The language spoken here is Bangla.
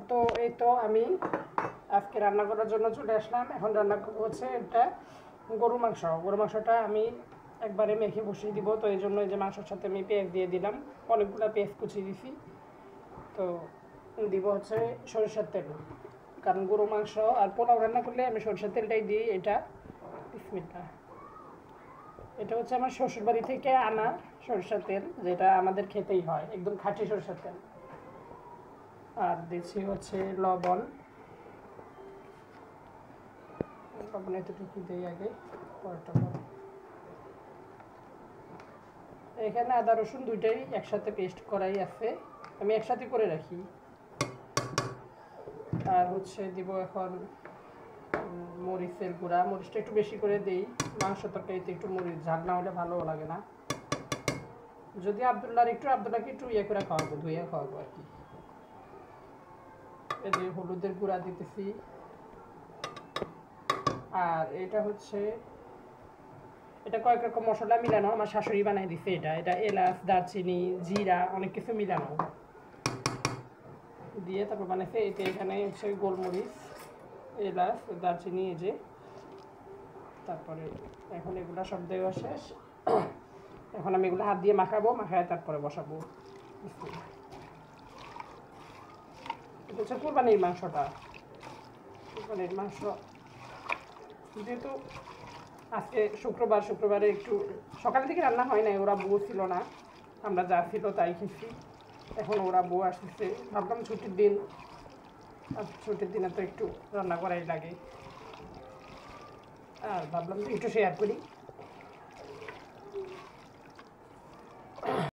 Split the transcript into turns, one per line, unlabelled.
তো এই তো আমি আজকে রান্না করার জন্য চলে আসলাম। এখন রান্না হচ্ছে এটা গরু মাংসটা আমি একবারে মেখে বসিয়ে দিব। তো এই জন্য এই যে মাংসের সাথে আমি পেঁয়াজ দিয়ে দিলাম, অনেকগুলো পেঁয়াজ কুচিয়ে দিছি। তো দিব হচ্ছে সরিষার তেল, কারণ গরু মাংস আর পোলাও রান্না করলে আমি সরিষার তেলটাই দিই। এটা বিসমিল্লাহ, এটা হচ্ছে আমার শ্বশুরবাড়ি থেকে আনা সরিষার তেল, যেটা আমাদের খেতেই হয়, একদম খাঁটি সরিষার তেল। আর দিচ্ছি হচ্ছে লবণ এতটুকু দিই আগে, পরটা পরে। এখানে আদা রসুন দুইটাই একসাথে পেস্ট করাই আছে, আমি একসাথে করে রাখি। আর হচ্ছে দিব এখন মরিচের গুঁড়া, মরিচটা একটু বেশি করে দিই। মাংস তরকারিতে একটু মরিচ ঝাল না হলে ভালো লাগে না। যদি আবদুল্লাহকে একটু ইয়ে করে খাওয়াবো, ধুয়ে খাওয়াবো আর কি। এই যে হলুদের গুঁড়া দিতেছি। আর এটা হচ্ছে, এটা কয়েক রকম মশলা মিলানো, আমার শাশুড়ি বানাই দিছে। এটা এলাচ, দারচিনি, জিরা, অনেক কিছু মিলানো দিয়ে তারপর বানাইছে। এতে এখানে হচ্ছে গোলমরিচ, এলাচ, দারচিনি, এই যে। তারপরে এখন এগুলো সব দেওয়া শেষ। এখন আমি এগুলো হাত দিয়ে মাখাবো, মাখায় তারপরে বসাবো। এটা হচ্ছে কুরবানির মাংসটা। কুরবানির মাংস যেহেতু আজকে শুক্রবারে একটু সকালের দিকে রান্না হয় নাই, ওরা বউ ছিল না, আমরা যা ছিল তাই খেয়েছি। এখন ওরা বউ আসতেছে, ভাবলাম ছুটির দিন, আর ছুটির দিনে তো একটু রান্না করাই লাগে। আর ভাবলাম যে একটু শেয়ার করি।